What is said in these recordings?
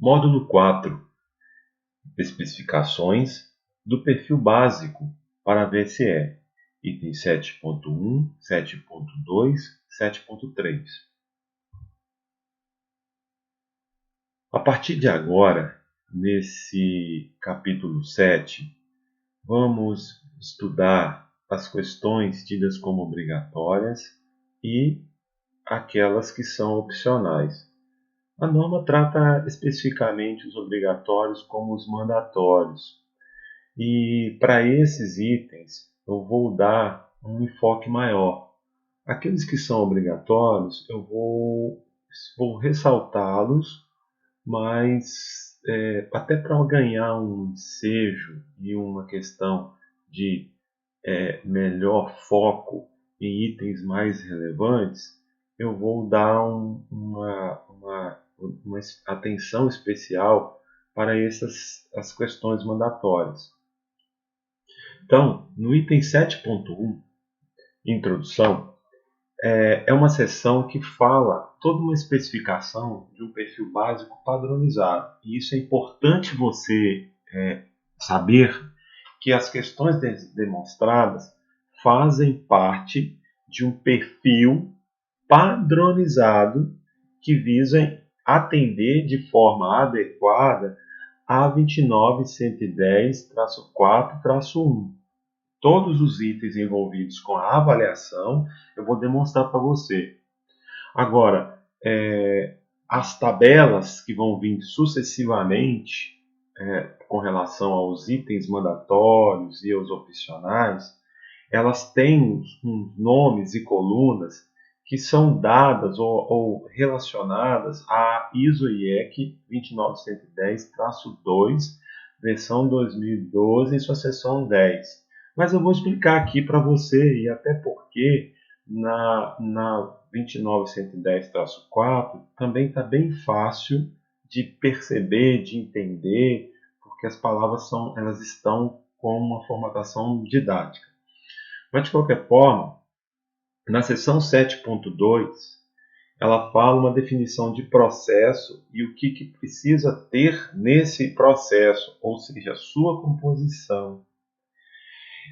Módulo 4. Especificações do perfil básico para a VSE. Item 7.1, 7.2, 7.3. A partir de agora, nesse capítulo 7, vamos estudar as questões tidas como obrigatórias e aquelas que são opcionais. A norma trata especificamente os obrigatórios como os mandatórios. E para esses itens eu vou dar um enfoque maior. Aqueles que são obrigatórios eu vou ressaltá-los, mas até para ganhar um ensejo e uma questão de melhor foco em itens mais relevantes, eu vou dar uma atenção especial para as questões mandatórias. Então, no item 7.1, introdução, é uma seção que fala toda uma especificação de um perfil básico padronizado. E isso é importante você saber que as questões demonstradas fazem parte de um perfil padronizado que visa atender de forma adequada a 29110-4-1. Todos os itens envolvidos com a avaliação eu vou demonstrar para você. Agora, as tabelas que vão vir sucessivamente com relação aos itens mandatórios e aos opcionais, elas têm uns nomes e colunas que são dadas ou relacionadas à ISO IEC 29110-2, versão 2012, em sua seção 10. Mas eu vou explicar aqui para você, e até porque na 29110-4 também está bem fácil de perceber, de entender, porque as palavras elas estão com uma formatação didática. Mas, de qualquer forma, na seção 7.2, ela fala uma definição de processo e o que precisa ter nesse processo, ou seja, a sua composição.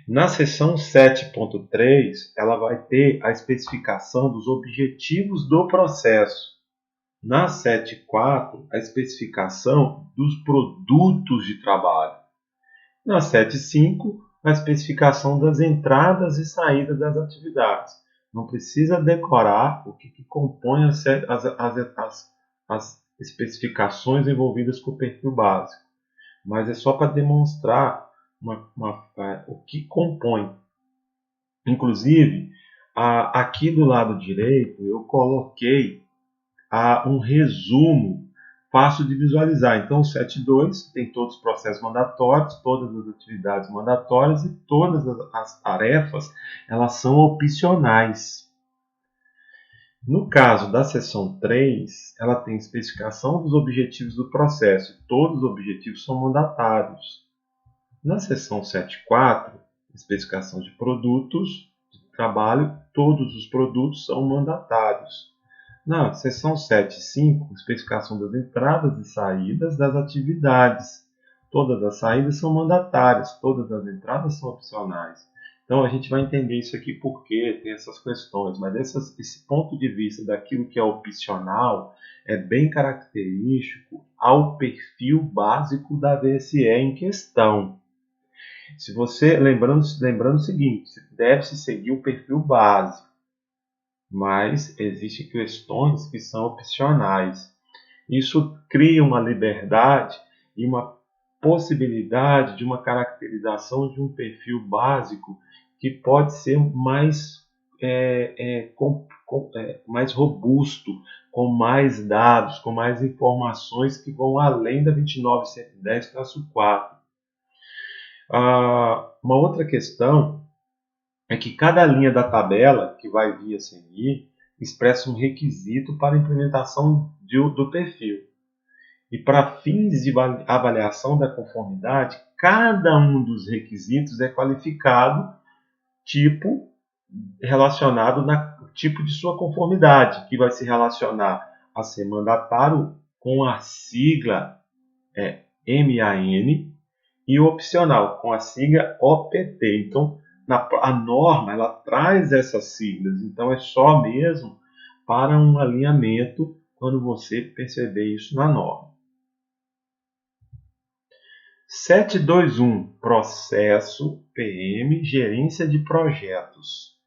Na seção 7.3, ela vai ter a especificação dos objetivos do processo. Na 7.4, a especificação dos produtos de trabalho. Na 7.5, a especificação das entradas e saídas das atividades. Não precisa decorar o que compõe as especificações envolvidas com o perfil básico, mas é só para demonstrar o que compõe. Inclusive, aqui do lado direito eu coloquei um resumo fácil de visualizar. Então, o 7.2 tem todos os processos mandatórios, todas as atividades mandatórias e todas as tarefas, elas são opcionais. No caso da seção 3, ela tem especificação dos objetivos do processo. Todos os objetivos são mandatários. Na seção 7.4, especificação de produtos de trabalho, todos os produtos são mandatários. Na seção 7.5, especificação das entradas e saídas das atividades. Todas as saídas são mandatárias, todas as entradas são opcionais. Então a gente vai entender isso aqui porque tem essas questões, mas esse ponto de vista daquilo que é opcional é bem característico ao perfil básico da VSE em questão. Se você, lembrando o seguinte, deve-se seguir o perfil básico, mas existem questões que são opcionais. Isso cria uma liberdade e uma possibilidade de uma caracterização de um perfil básico que pode ser mais robusto, com mais dados, com mais informações que vão além da 29110-4. Uma outra questão é que cada linha da tabela que vai via CNI expressa um requisito para a implementação do perfil. E para fins de avaliação da conformidade, cada um dos requisitos é qualificado relacionado no tipo de sua conformidade, que vai se relacionar a ser mandatário com a sigla é MAN, e o opcional com a sigla OPT. Então, a norma ela traz essas siglas, então é só mesmo para um alinhamento quando você perceber isso na norma. 721, processo PM, gerência de projetos.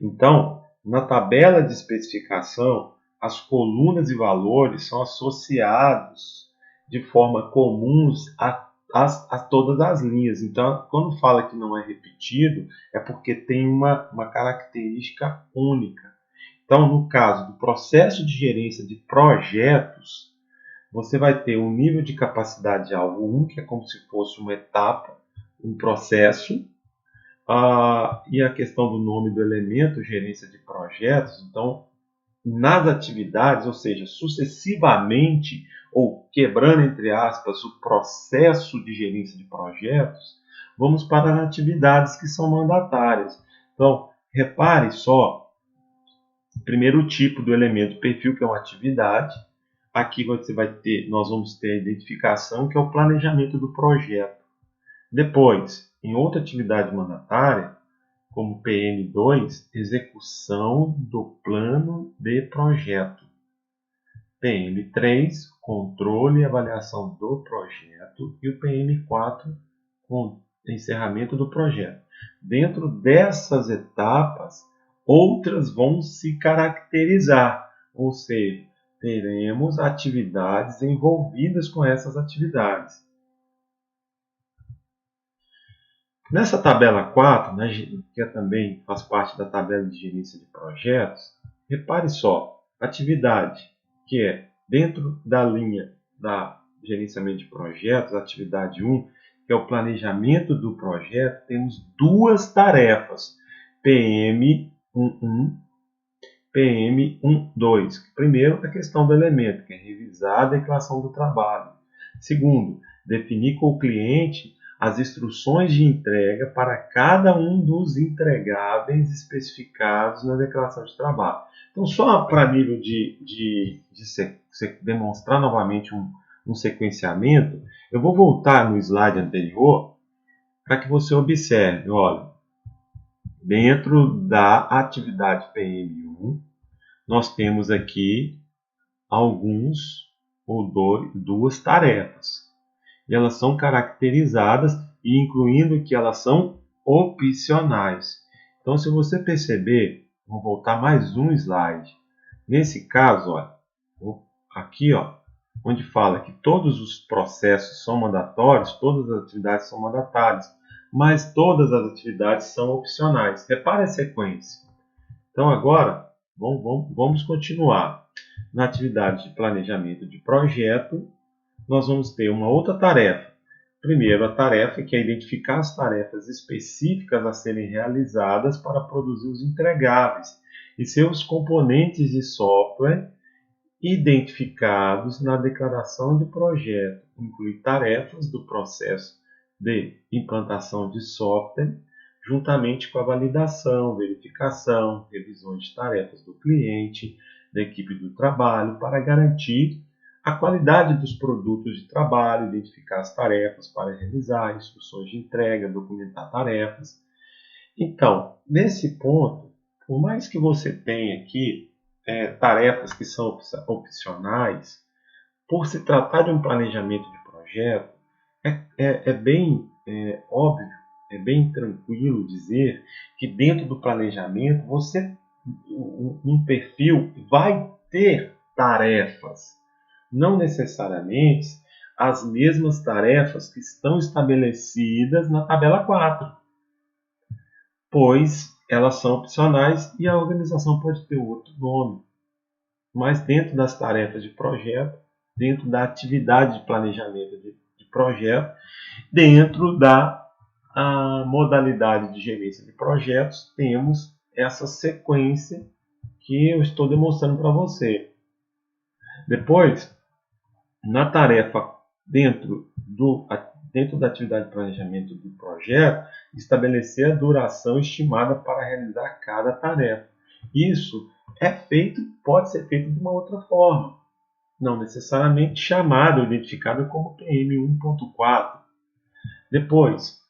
Então, na tabela de especificação, as colunas e valores são associados de forma comum a todas as linhas. Então, quando fala que não é repetido, é porque tem uma característica única. Então, no caso do processo de gerência de projetos, você vai ter um nível de capacidade de alvo 1, que é como se fosse uma etapa, um processo, e a questão do nome do elemento, gerência de projetos. Então, nas atividades, ou seja, sucessivamente, ou quebrando entre aspas o processo de gerência de projetos, vamos para as atividades que são mandatárias. Então, repare só, o primeiro tipo do elemento perfil, que é uma atividade. Aqui nós vamos ter a identificação, que é o planejamento do projeto. Depois, em outra atividade mandatária, como PM2, execução do plano de projeto. PM3, controle e avaliação do projeto. E o PM4, com encerramento do projeto. Dentro dessas etapas, outras vão se caracterizar, ou seja, teremos atividades envolvidas com essas atividades. Nessa tabela 4, né, que também faz parte da tabela de gerência de projetos, repare só, atividade, que é dentro da linha da gerenciamento de projetos, atividade 1, que é o planejamento do projeto, temos duas tarefas, PM11, PM12. Primeiro, a questão do elemento, que é revisar a declaração do trabalho. Segundo, definir com o cliente as instruções de entrega para cada um dos entregáveis especificados na declaração de trabalho. Então, só para nível de demonstrar novamente um sequenciamento, eu vou voltar no slide anterior para que você observe. Olha, dentro da atividade PM1, nós temos aqui alguns ou duas tarefas. E elas são caracterizadas e incluindo que elas são opcionais. Então, se você perceber, vou voltar mais um slide. Nesse caso, ó, aqui, ó, onde fala que todos os processos são mandatórios, todas as atividades são mandatárias, mas todas as atividades são opcionais. Repare a sequência. Então, agora, vamos continuar. Na atividade de planejamento de projeto, nós vamos ter uma outra tarefa. Primeiro, a tarefa que é identificar as tarefas específicas a serem realizadas para produzir os entregáveis e seus componentes de software identificados na declaração de projeto. Inclui tarefas do processo de implantação de software, juntamente com a validação, verificação, revisões de tarefas do cliente, da equipe do trabalho, para garantir a qualidade dos produtos de trabalho, identificar as tarefas para realizar, instruções de entrega, documentar tarefas. Então, nesse ponto, por mais que você tenha aqui tarefas que são opcionais, por se tratar de um planejamento de projeto, é bem óbvio, é bem tranquilo dizer que dentro do planejamento um perfil vai ter tarefas, não necessariamente as mesmas tarefas que estão estabelecidas na tabela 4, pois elas são opcionais e a organização pode ter outro nome. Mas dentro das tarefas de projeto, dentro da atividade de planejamento de projeto, dentro da modalidade de gerência de projetos, temos essa sequência que eu estou demonstrando para você. Depois, na tarefa dentro da atividade de planejamento do projeto, estabelecer a duração estimada para realizar cada tarefa. Isso pode ser feito de uma outra forma. não necessariamente chamada ou identificada como PM 1.4. Depois,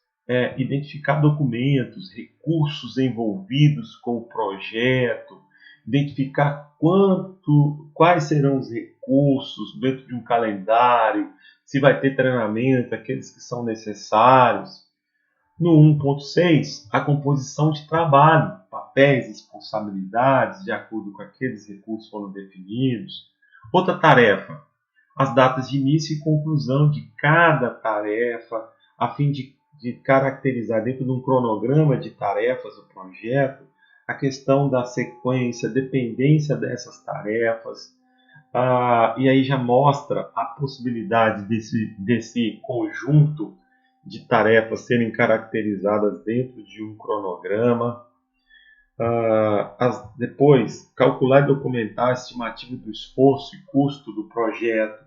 identificar documentos, recursos envolvidos com o projeto, identificar quais serão os recursos dentro de um calendário, se vai ter treinamento, aqueles que são necessários. No 1.6, a composição de trabalho, papéis, responsabilidades, de acordo com aqueles recursos foram definidos. Outra tarefa, as datas de início e conclusão de cada tarefa, a fim de caracterizar dentro de um cronograma de tarefas do projeto a questão da sequência, dependência dessas tarefas. E aí já mostra a possibilidade desse conjunto de tarefas serem caracterizadas dentro de um cronograma. Depois, calcular e documentar a estimativa do esforço e custo do projeto.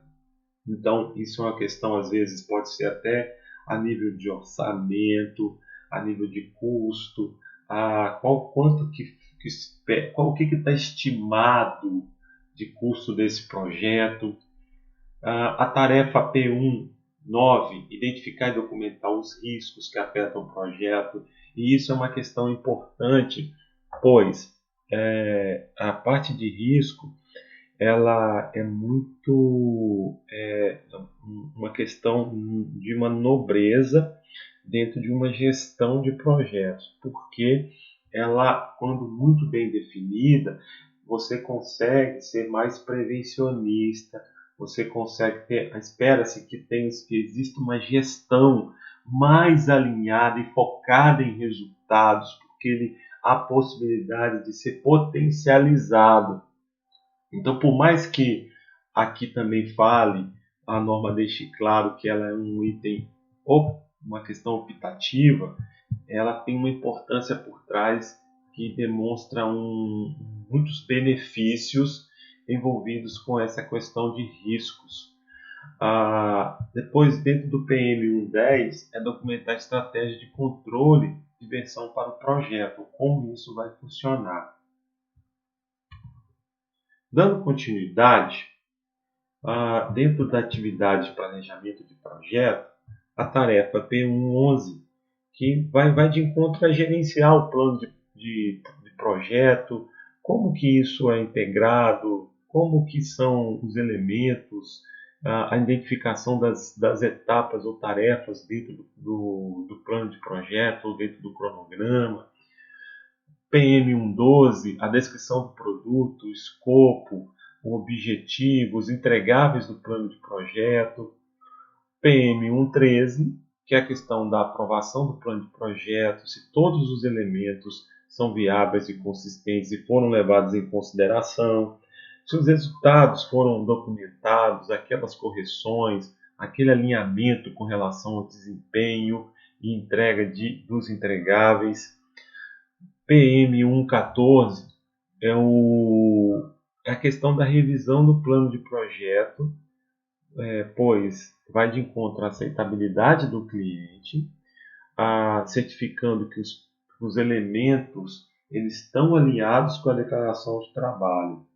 Então, isso é uma questão, às vezes, pode ser até a nível de orçamento, a nível de custo, o que está estimado de custo desse projeto. A tarefa P1.9, identificar e documentar os riscos que afetam o projeto. E isso é uma questão importante, pois a parte de risco ela é muito uma questão de uma nobreza dentro de uma gestão de projetos, porque ela, quando muito bem definida, você consegue ser mais prevencionista, você consegue ter, espera-se que exista uma gestão mais alinhada e focada em resultados, porque há a possibilidade de ser potencializado. Então, por mais que aqui também fale, a norma deixe claro que ela é um item ou uma questão optativa, ela tem uma importância por trás que demonstra muitos benefícios envolvidos com essa questão de riscos. Depois, dentro do PM 1.10, é documentar a estratégia de controle de versão para o projeto, como isso vai funcionar. Dando continuidade, dentro da atividade de planejamento de projeto, a tarefa P1.11, que vai de encontro a gerenciar o plano de projeto, como que isso é integrado, como que são os elementos, a identificação das etapas ou tarefas dentro do plano de projeto ou dentro do cronograma. PM 1.12, a descrição do produto, o escopo, o objetivo, os entregáveis do plano de projeto. PM 1.13, que é a questão da aprovação do plano de projeto, se todos os elementos são viáveis e consistentes e foram levados em consideração, se os resultados foram documentados, aquelas correções, aquele alinhamento com relação ao desempenho e entrega dos entregáveis. PM 1.14 é a questão da revisão do plano de projeto, pois vai de encontro à aceitabilidade do cliente, certificando que os elementos eles estão alinhados com a declaração de trabalho.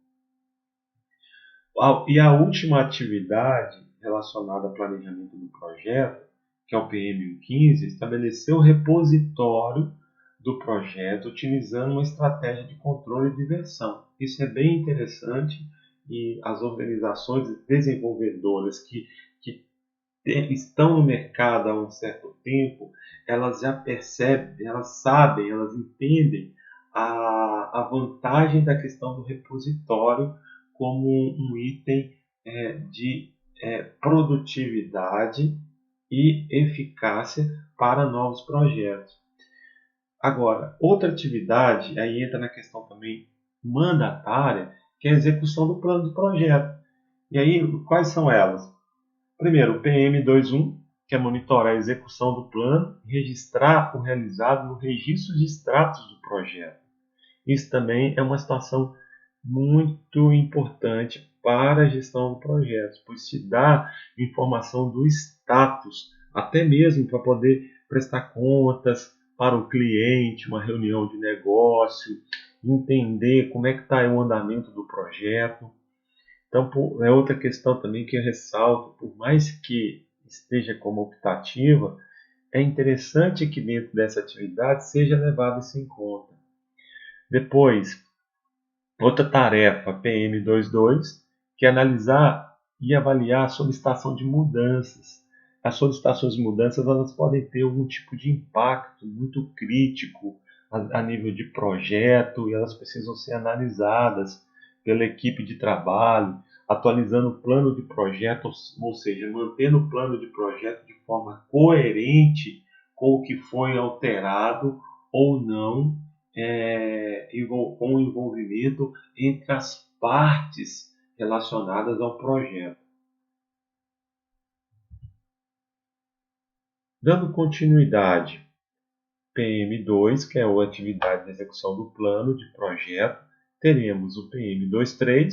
E a última atividade relacionada ao planejamento do projeto, que é o PM 1.15, estabeleceu o repositório do projeto utilizando uma estratégia de controle de versão. Isso é bem interessante e as organizações desenvolvedoras que estão no mercado há um certo tempo, elas já percebem, elas sabem, elas entendem a vantagem da questão do repositório como um item de produtividade e eficácia para novos projetos. Agora, outra atividade, aí entra na questão também mandatária, que é a execução do plano de projeto. E aí, quais são elas? Primeiro, o PM 2.1, que é monitorar a execução do plano e registrar o realizado no registro de extratos do projeto. Isso também é uma situação muito importante para a gestão do projeto, pois te dá informação do status, até mesmo para poder prestar contas para o cliente, uma reunião de negócio, entender como é que está o andamento do projeto. Então, é outra questão também que eu ressalto, por mais que esteja como optativa, é interessante que dentro dessa atividade seja levado isso em conta. Depois, outra tarefa, PM22, que é analisar e avaliar a solicitação de mudanças. As solicitações de mudanças elas podem ter algum tipo de impacto muito crítico a nível de projeto e elas precisam ser analisadas pela equipe de trabalho, atualizando o plano de projeto, ou seja, mantendo o plano de projeto de forma coerente com o que foi alterado ou não, com o envolvimento entre as partes relacionadas ao projeto. Dando continuidade, PM2, que é a atividade de execução do plano de projeto, teremos o PM23,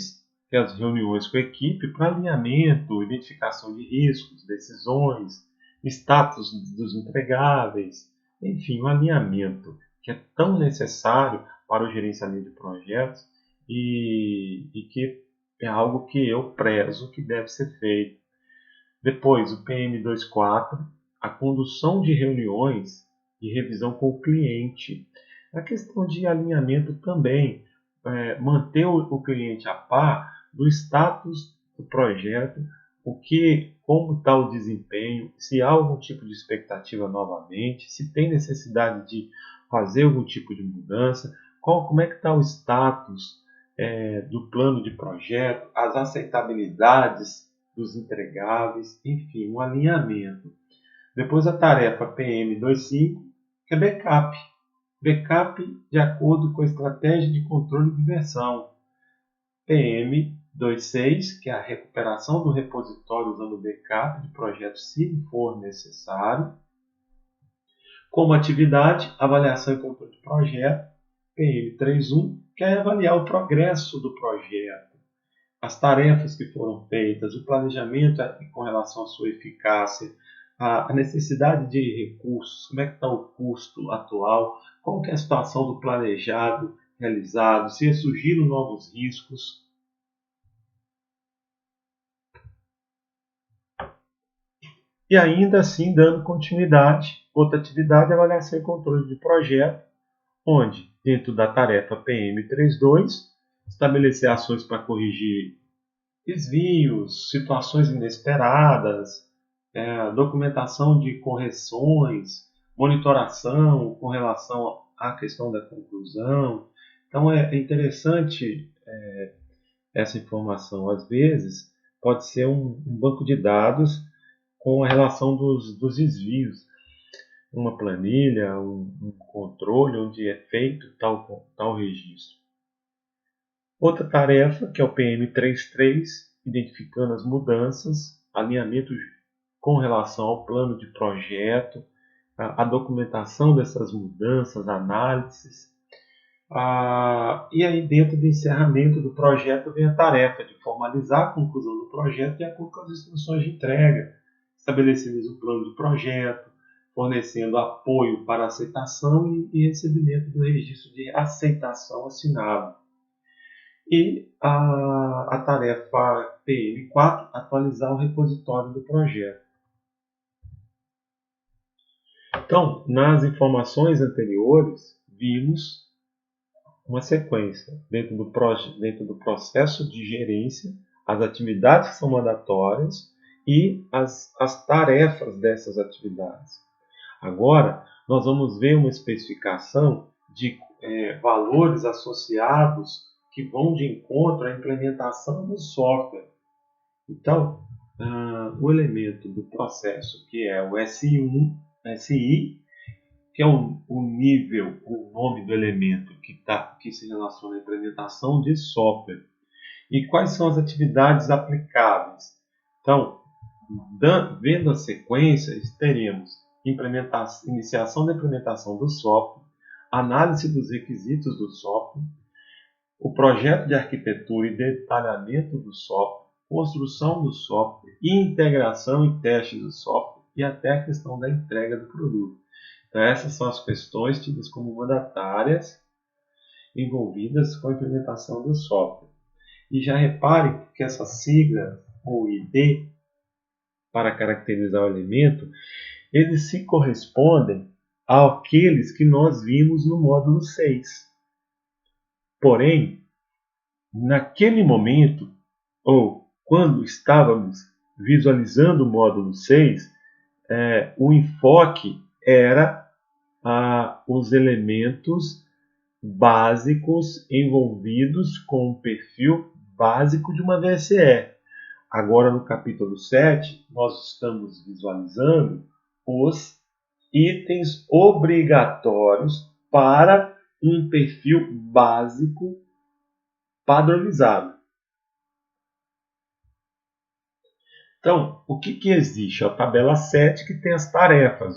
que é as reuniões com a equipe para alinhamento, identificação de riscos, decisões, status dos entregáveis, enfim, o alinhamento que é tão necessário para o gerenciamento de projetos e que é algo que eu prezo que deve ser feito. Depois, o PM24, a condução de reuniões e revisão com o cliente. A questão de alinhamento também, manter o cliente a par do status do projeto, como está o desempenho, se há algum tipo de expectativa novamente, se tem necessidade de fazer algum tipo de mudança, como é que está o status do plano de projeto, as aceitabilidades dos entregáveis, enfim, um alinhamento. Depois a tarefa PM25, que é backup. Backup de acordo com a estratégia de controle de versão. PM26, que é a recuperação do repositório usando backup de projeto se for necessário. Como atividade, avaliação e controle de projeto. PM31, que é avaliar o progresso do projeto, as tarefas que foram feitas, o planejamento com relação à sua eficácia, a necessidade de recursos, como é que está o custo atual, qual que é a situação do planejado, realizado, se surgiram novos riscos. E ainda assim, dando continuidade, outra atividade é avaliação e controle de projeto, onde, dentro da tarefa PM32, estabelecer ações para corrigir desvios, situações inesperadas, documentação de correções, monitoração com relação à questão da conclusão. Então é interessante essa informação. Às vezes pode ser um banco de dados com a relação dos desvios, uma planilha, um controle onde é feito tal registro. Outra tarefa, que é o PM33, identificando as mudanças, alinhamento com relação ao plano de projeto, a documentação dessas mudanças, análises. E aí, dentro do encerramento do projeto, vem a tarefa de formalizar a conclusão do projeto de acordo com as instruções de entrega, estabelecendo o plano de projeto, fornecendo apoio para aceitação e recebimento do registro de aceitação assinado. E a tarefa PM4, atualizar o repositório do projeto. Então, nas informações anteriores, vimos uma sequência dentro do processo de gerência, as atividades que são mandatórias e as tarefas dessas atividades. Agora, nós vamos ver uma especificação de valores associados que vão de encontro à implementação do software. Então, o elemento do processo, que é o SI, que é o nível, o nome do elemento que se relaciona à implementação de software. E quais são as atividades aplicáveis? Então, vendo as sequências, teremos iniciação da implementação do software, análise dos requisitos do software, o projeto de arquitetura e detalhamento do software, construção do software, integração e teste do software e até a questão da entrega do produto. Então, essas são as questões tidas como mandatárias envolvidas com a implementação do software. E já reparem que essa sigla, ou ID, para caracterizar o elemento, eles se correspondem àqueles que nós vimos no módulo 6. Porém, naquele momento, ou quando estávamos visualizando o módulo 6, o enfoque era os elementos básicos envolvidos com o perfil básico de uma VSE. Agora, no capítulo 7, nós estamos visualizando os itens obrigatórios para um perfil básico padronizado. Então, o que existe? A tabela 7 que tem as tarefas.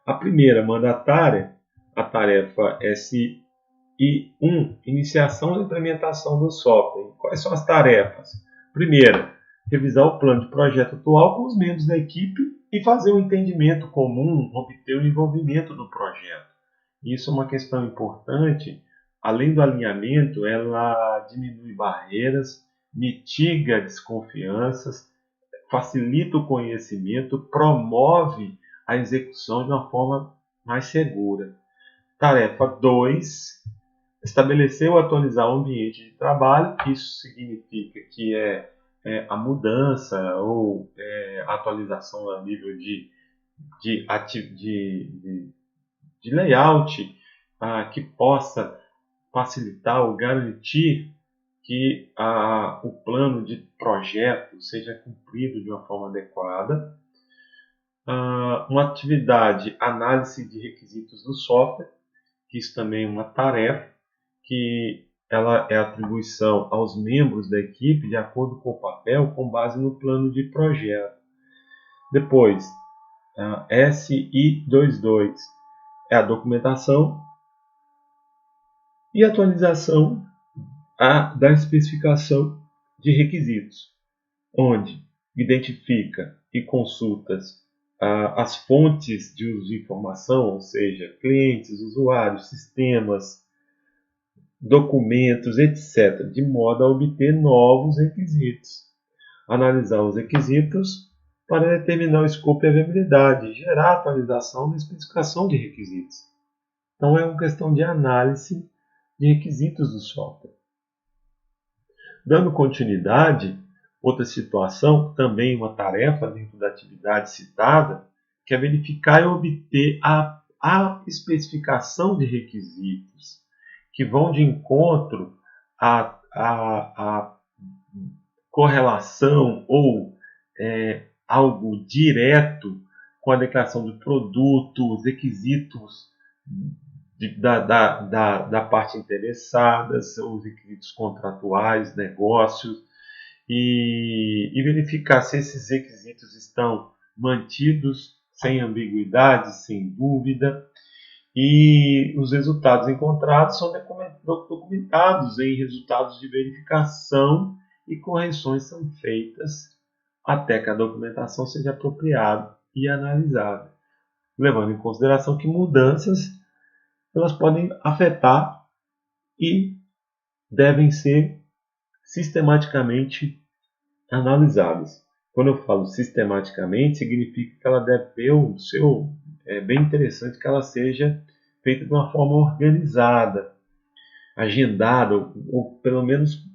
A primeira, mandatária, a tarefa SI1, iniciação e implementação do software. Quais são as tarefas? Primeira, revisar o plano de projeto atual com os membros da equipe e fazer um entendimento comum, obter o envolvimento do projeto. Isso é uma questão importante. Além do alinhamento, ela diminui barreiras, mitiga desconfianças, facilita o conhecimento, promove a execução de uma forma mais segura. Tarefa 2, estabelecer ou atualizar o ambiente de trabalho. Isso significa que a mudança ou atualização a nível de layout que possa facilitar ou garantir que o plano de projeto seja cumprido de uma forma adequada. Uma atividade, análise de requisitos do software, que isso também é uma tarefa, que ela é atribuição aos membros da equipe de acordo com o papel, com base no plano de projeto. Depois, SI22 é a documentação e atualização da especificação de requisitos, onde identifica e consulta as fontes de uso de informação, ou seja, clientes, usuários, sistemas, documentos, etc., de modo a obter novos requisitos. Analisar os requisitos para determinar o escopo e a viabilidade, gerar a atualização da especificação de requisitos. Então, é uma questão de análise de requisitos do software. Dando continuidade, outra situação, também uma tarefa dentro da atividade citada, que é verificar e obter a especificação de requisitos que vão de encontro à correlação ou algo direto com a declaração do produto, os requisitos da parte interessada, os requisitos contratuais, negócios, e verificar se esses requisitos estão mantidos sem ambiguidade, sem dúvida, e os resultados encontrados são documentados em resultados de verificação e correções são feitas até que a documentação seja apropriada e analisada, levando em consideração que mudanças elas podem afetar e devem ser sistematicamente analisadas. Quando eu falo sistematicamente, significa que ela deve ter o seu... É bem interessante que ela seja feita de uma forma organizada, agendada, ou pelo menos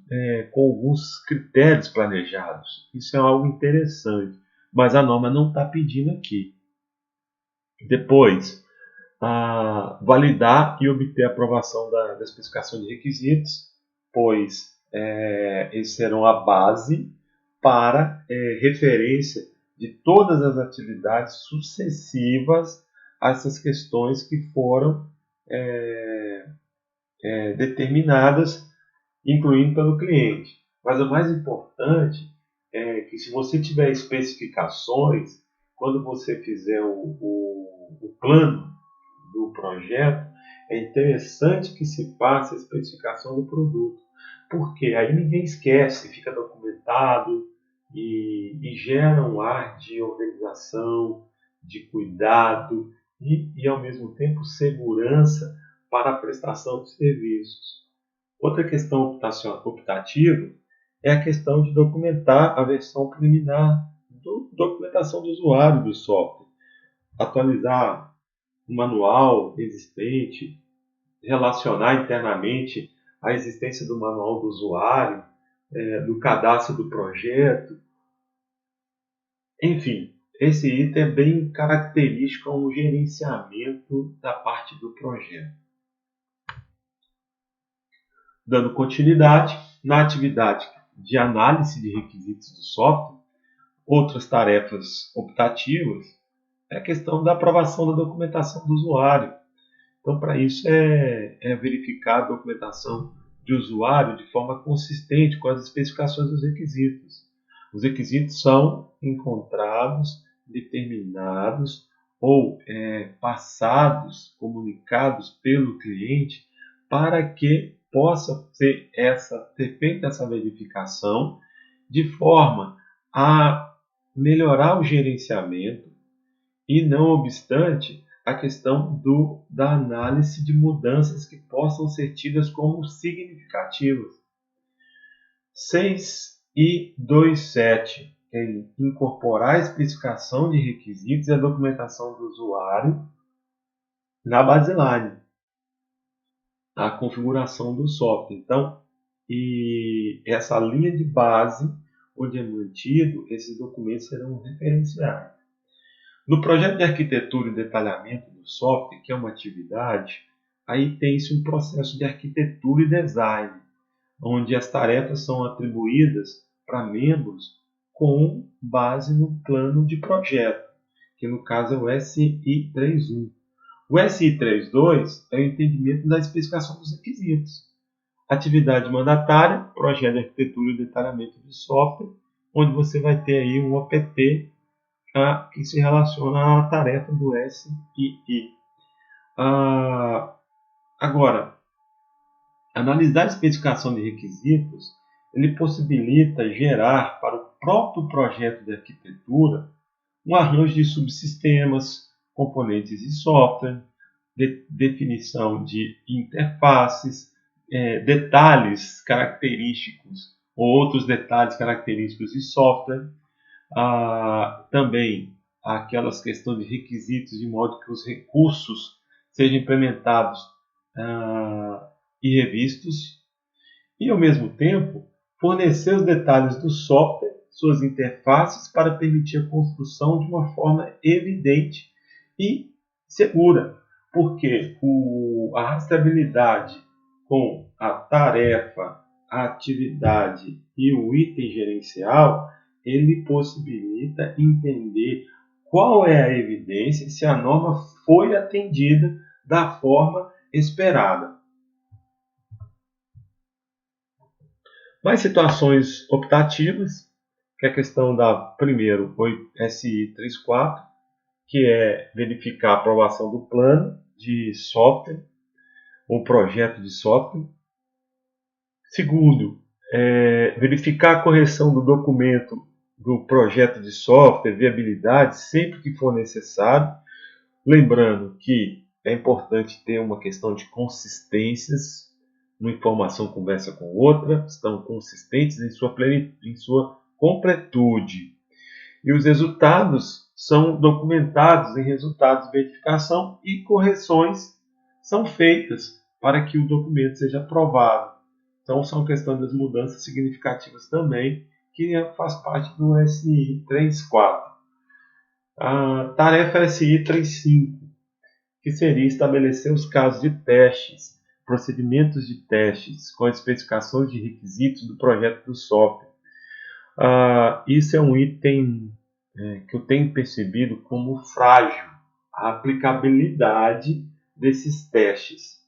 com alguns critérios planejados. Isso é algo interessante, mas a norma não está pedindo aqui. Depois, validar e obter a aprovação da especificação de requisitos, pois eles serão a base para referência de todas as atividades sucessivas a essas questões que foram determinadas, incluindo pelo cliente. Mas o mais importante é que, se você tiver especificações, quando você fizer o plano do projeto, é interessante que se faça a especificação do produto, porque aí ninguém esquece, fica documentado e gera um ar de organização, de cuidado e ao mesmo tempo segurança para a prestação de serviços. Outra questão optativa é a questão de documentar a versão preliminar, documentação do usuário do software, atualizar o manual existente, relacionar internamente a existência do manual do usuário, do cadastro do projeto, enfim. Esse item é bem característico ao gerenciamento da parte do projeto. Dando continuidade, na atividade de análise de requisitos do software, outras tarefas optativas é a questão da aprovação da documentação do usuário. Então, para isso, é verificar a documentação de usuário de forma consistente com as especificações dos requisitos. Os requisitos são encontrados, determinados ou passados, comunicados pelo cliente para que possa ser feita essa verificação de forma a melhorar o gerenciamento e, não obstante, a questão da análise de mudanças que possam ser tidas como significativas. 6.2.7 é incorporar a especificação de requisitos e a documentação do usuário na baseline, a configuração do software. Então, e essa linha de base, onde é mantido, esses documentos serão referenciais. No projeto de arquitetura e detalhamento do software, que é uma atividade, aí tem-se um processo de arquitetura e design, onde as tarefas são atribuídas para membros com base no plano de projeto, que no caso é o SI 3.1. O SI 3.2 é o entendimento da especificação dos requisitos. Atividade mandatária, projeto de arquitetura e detalhamento de software, onde você vai ter aí um OPT que se relaciona à tarefa do SII. Agora, analisar a especificação de requisitos, ele possibilita gerar para o próprio projeto de arquitetura um arranjo de subsistemas, componentes de software, definição de interfaces, detalhes característicos ou outros detalhes característicos de software, também aquelas questões de requisitos de modo que os recursos sejam implementados e revistos, e ao mesmo tempo fornecer os detalhes do software, suas interfaces, para permitir a construção de uma forma evidente e segura, porque a rastreabilidade com a tarefa, a atividade e o item gerencial, ele possibilita entender qual é a evidência, se a norma foi atendida da forma esperada. Mais situações optativas, que é a questão da, primeiro, SI 3.4, que é verificar a aprovação do plano de software ou projeto de software. Segundo, verificar a correção do documento do projeto de software, viabilidade, sempre que for necessário. Lembrando que é importante ter uma questão de consistências. Uma informação conversa com outra, estão consistentes em sua completude. E os resultados são documentados em resultados de verificação e correções são feitas para que o documento seja aprovado. Então, são questões das mudanças significativas também, que faz parte do SI 3.4. A tarefa SI 3.5, que seria estabelecer os casos de testes, procedimentos de testes com as especificações de requisitos do projeto do software. Isso é um item que eu tenho percebido como frágil, a aplicabilidade desses testes.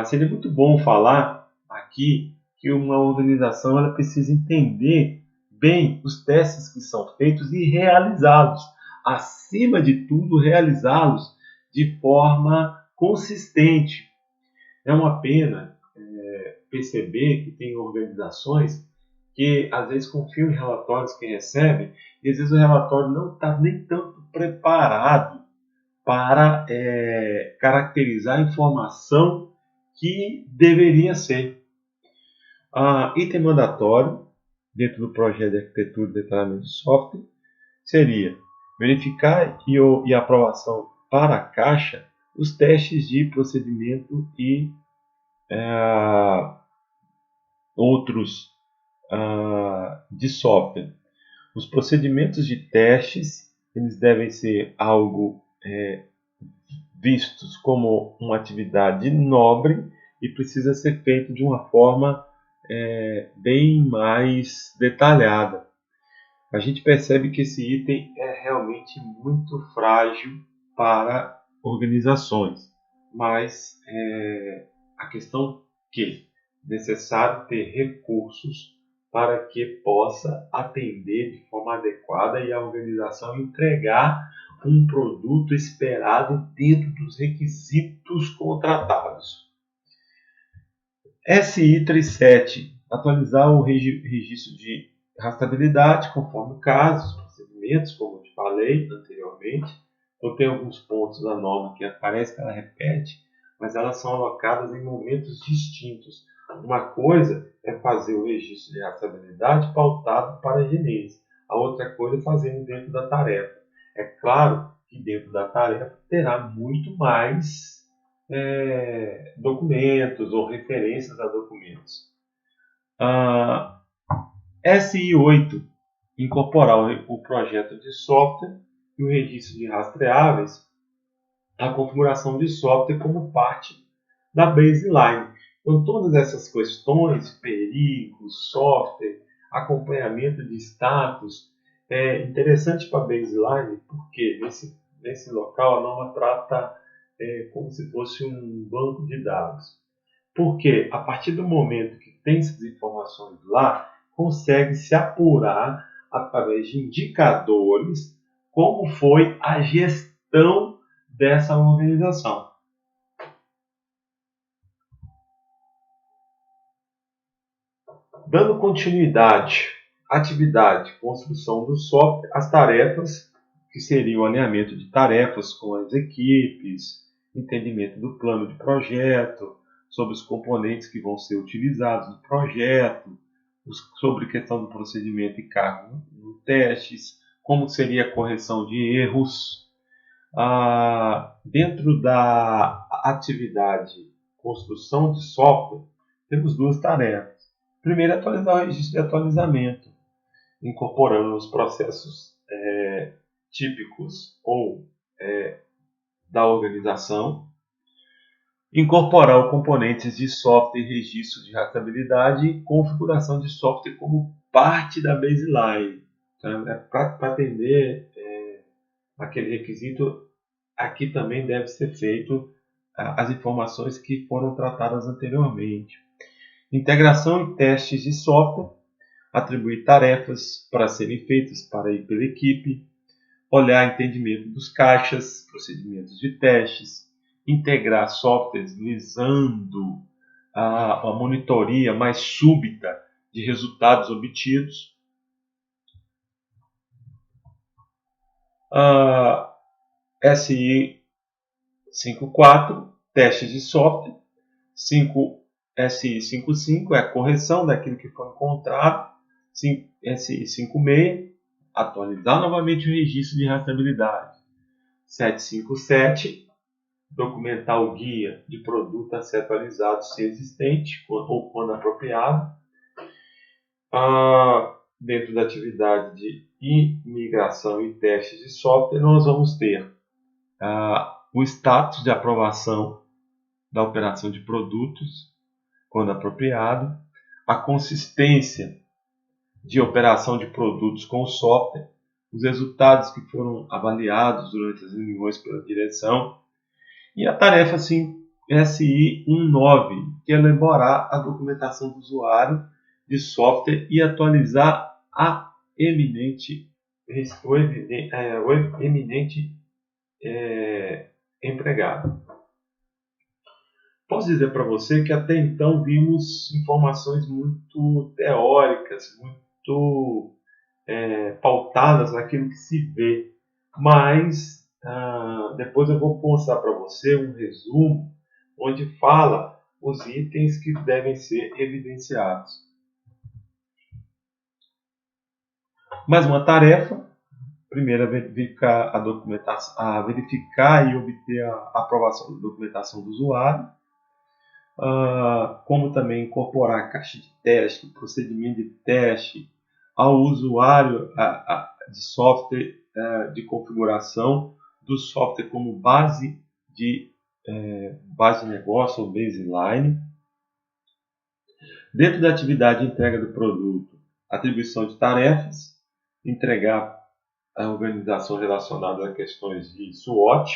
Seria muito bom falar aqui que uma organização ela precisa entender bem os testes que são feitos e realizá-los. Acima de tudo, realizá-los de forma consistente. É uma pena perceber que tem organizações que às vezes confiam em relatórios que recebem e às vezes o relatório não está nem tanto preparado para caracterizar a informação que deveria ser. Item mandatório, dentro do projeto de arquitetura e detalhamento de software seria verificar e aprovação para a caixa os testes de procedimento e outros de software. Os procedimentos de testes eles devem ser algo vistos como uma atividade nobre e precisa ser feito de uma forma bem mais detalhada. A gente percebe que esse item é realmente muito frágil para organizações, mas a questão que é necessário ter recursos para que possa atender de forma adequada e a organização entregar um produto esperado dentro dos requisitos contratados. SI 37, atualizar o registro de rastreabilidade conforme o caso, os procedimentos, como eu te falei anteriormente. Então tem alguns pontos da norma que parece que ela repete, mas elas são alocadas em momentos distintos. Uma coisa é fazer o registro de rastreabilidade pautado para a gerência. A outra coisa é fazendo dentro da tarefa. É claro que dentro da tarefa terá muito mais documentos ou referências a documentos. SI 8, incorporar o projeto de software e o registro de rastreáveis à configuração de software como parte da baseline. Então, todas essas questões, perigos, software, acompanhamento de status, é interessante para a baseline, porque nesse local a norma trata como se fosse um banco de dados. Porque a partir do momento que tem essas informações lá, consegue se apurar através de indicadores como foi a gestão dessa organização. Dando continuidade à atividade de construção do software, as tarefas, que seriam o alinhamento de tarefas com as equipes, entendimento do plano de projeto, sobre os componentes que vão ser utilizados no projeto, sobre questão do procedimento e cargo no testes, como seria a correção de erros. Dentro da atividade construção de software, temos duas tarefas. Primeiro, atualizar o registro de atualizamento, incorporando os processos típicos ou da organização. Incorporar os componentes de software e registro de rastreabilidade e configuração de software como parte da baseline. Então, para atender aquele requisito, aqui também deve ser feito as informações que foram tratadas anteriormente. Integração e testes de software, atribuir tarefas para serem feitas pela equipe, olhar entendimento dos caixas, procedimentos de testes, integrar softwares visando a monitoria mais súbita de resultados obtidos. SI 5.4, testes de software. SI 5.5 é a correção daquilo que foi encontrado. SI 5.6, atualizar novamente o registro de rastreabilidade. 7.5.7, documentar o guia de produto a ser atualizado se existente ou quando apropriado. Dentro da atividade de imigração e testes de software, nós vamos ter o status de aprovação da operação de produtos, quando apropriado, a consistência de operação de produtos com o software, os resultados que foram avaliados durante as reuniões pela direção, e a tarefa SI 1.9, que é elaborar a documentação do usuário de software e atualizar o eminente empregado. Posso dizer para você que até então vimos informações muito teóricas, muito pautadas naquilo que se vê, mas depois eu vou mostrar para você um resumo onde fala os itens que devem ser evidenciados. Mais uma tarefa. Primeiro, verificar a documentação, verificar e obter a aprovação da documentação do usuário. Como também incorporar a caixa de teste, procedimento de teste ao usuário de software de configuração do software como base de negócio ou baseline. Dentro da atividade de entrega do produto, atribuição de tarefas, entregar a organização relacionada a questões de SWOT,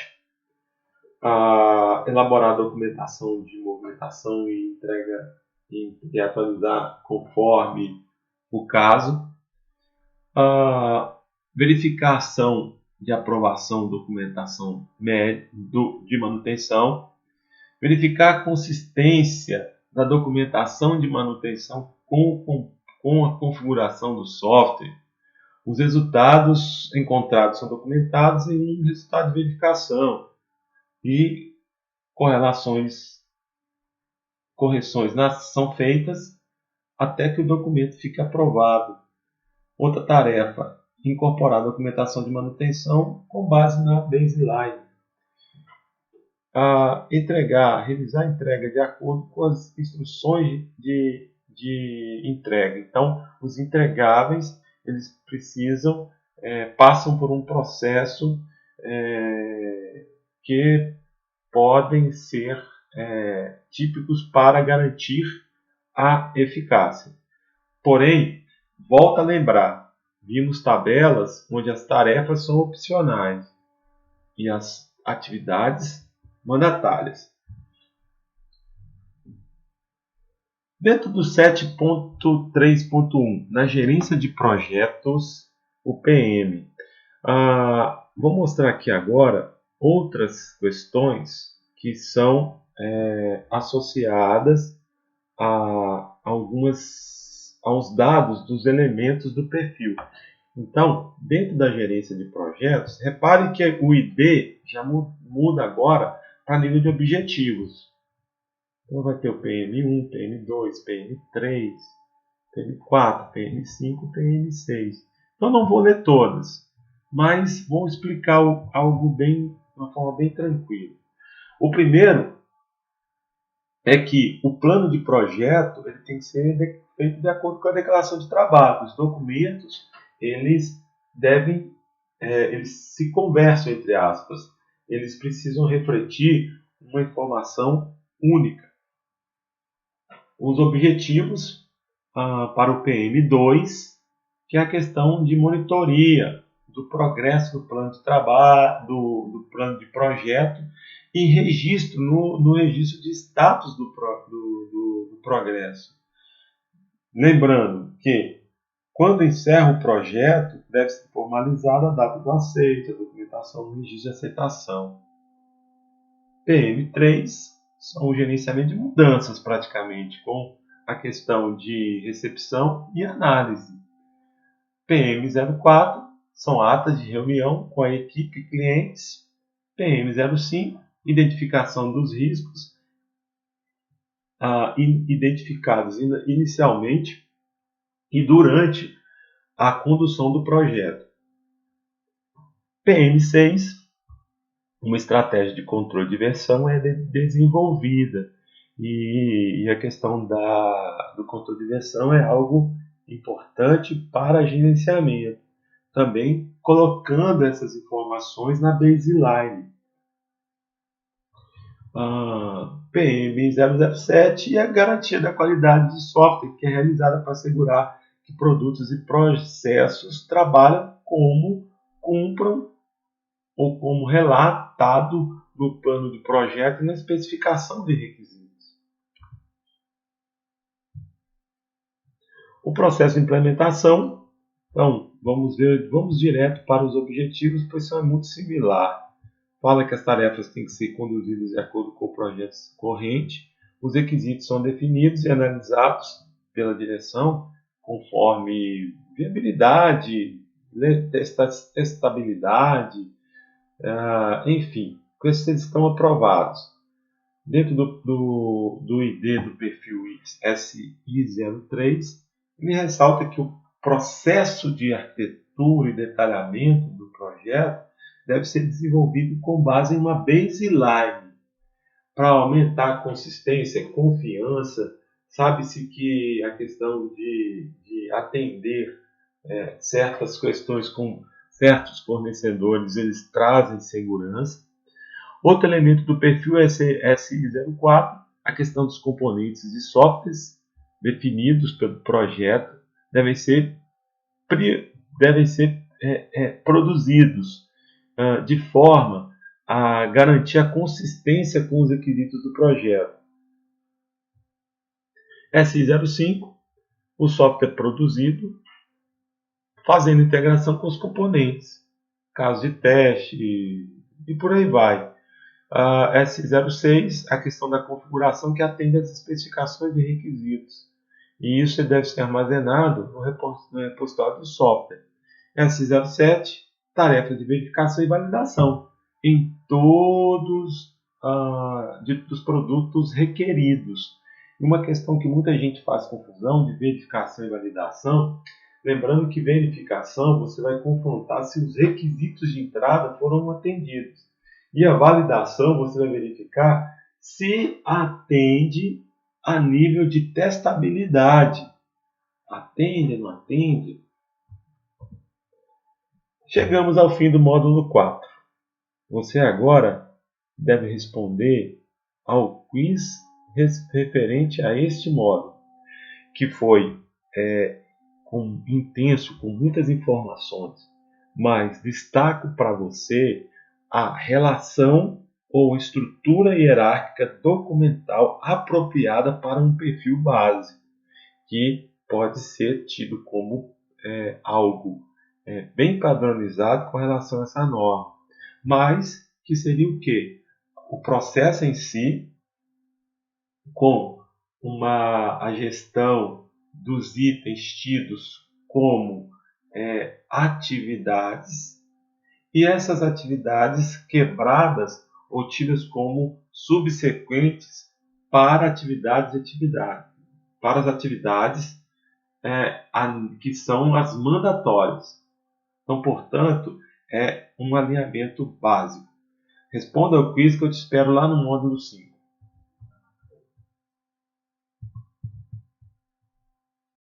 elaborar a documentação de movimentação e entrega e atualizar conforme o caso, verificação de aprovação documentação de manutenção, verificar a consistência da documentação de manutenção com a configuração do software. Os resultados encontrados são documentados em um resultado de verificação e correções são feitas até que o documento fique aprovado. Outra tarefa, incorporar a documentação de manutenção com base na baseline. Revisar a entrega de acordo com as instruções de entrega. Então, os entregáveis, eles passam por um processo que podem ser típicos para garantir a eficácia. Porém, volta a lembrar, vimos tabelas onde as tarefas são opcionais e as atividades mandatárias. Dentro do 7.3.1, na gerência de projetos, o PM. Vou mostrar aqui agora outras questões que são associadas aos dados dos elementos do perfil. Então, dentro da gerência de projetos, repare que o ID já muda agora para nível de objetivos. Então, vai ter o PM1, PM2, PM3, PM4, PM5, PM6. Então, não vou ler todas, mas vou explicar algo de uma forma bem tranquila. O primeiro é que o plano de projeto ele tem que ser feito de acordo com a declaração de trabalho. Os documentos eles se conversam entre aspas. Eles precisam refletir uma informação única. Os objetivos para o PM2, que é a questão de monitoria do progresso do plano de trabalho, do plano de projeto e registro no registro de status do progresso. Lembrando que quando encerra o projeto, deve ser formalizada a data do aceite, a documentação no registro de aceitação. PM3 são o gerenciamento de mudanças praticamente, com a questão de recepção e análise. PM04 são atas de reunião com a equipe e clientes. PM05, identificação dos riscos identificados inicialmente e durante a condução do projeto. PM6, uma estratégia de controle de versão é desenvolvida e a questão do controle de versão é algo importante para gerenciamento. Também colocando essas informações na baseline. PM007 é a garantia da qualidade de software que é realizada para assegurar que produtos e processos trabalham como cumpram ou como relatado no plano de projeto e na especificação de requisitos. O processo de implementação, então, vamos direto para os objetivos, pois são muito similar. Fala que as tarefas têm que ser conduzidas de acordo com o projeto corrente, os requisitos são definidos e analisados pela direção conforme viabilidade, testabilidade, enfim, esses estão aprovados. Dentro do ID do perfil SI03, ele ressalta que processo de arquitetura e detalhamento do projeto deve ser desenvolvido com base em uma baseline para aumentar a consistência, confiança. Sabe-se que a questão de atender certas questões com certos fornecedores, eles trazem segurança. Outro elemento do perfil SI04, a questão dos componentes e softwares definidos pelo projeto devem ser produzidos de forma a garantir a consistência com os requisitos do projeto. SI05, o software produzido fazendo integração com os componentes, caso de teste e por aí vai. S06, a questão da configuração que atende às especificações e requisitos. E isso deve ser armazenado no repositório do software. S07, tarefas de verificação e validação em todos os produtos requeridos. Uma questão que muita gente faz confusão de verificação e validação, lembrando que verificação você vai confrontar se os requisitos de entrada foram atendidos. E a validação você vai verificar se atende a nível de testabilidade. Atende, não atende? Chegamos ao fim do módulo 4. Você agora deve responder ao quiz referente a este módulo, que foi intenso, com muitas informações, mas destaco para você a relação ou estrutura hierárquica documental apropriada para um perfil básico, que pode ser tido como algo bem padronizado com relação a essa norma, mas que seria o quê? O processo em si, com a gestão dos itens tidos como atividades, e essas atividades quebradas ou tidas como subsequentes para as atividades que são as mandatórias. Então, portanto, é um alinhamento básico. Responda ao quiz que eu te espero lá no módulo 5.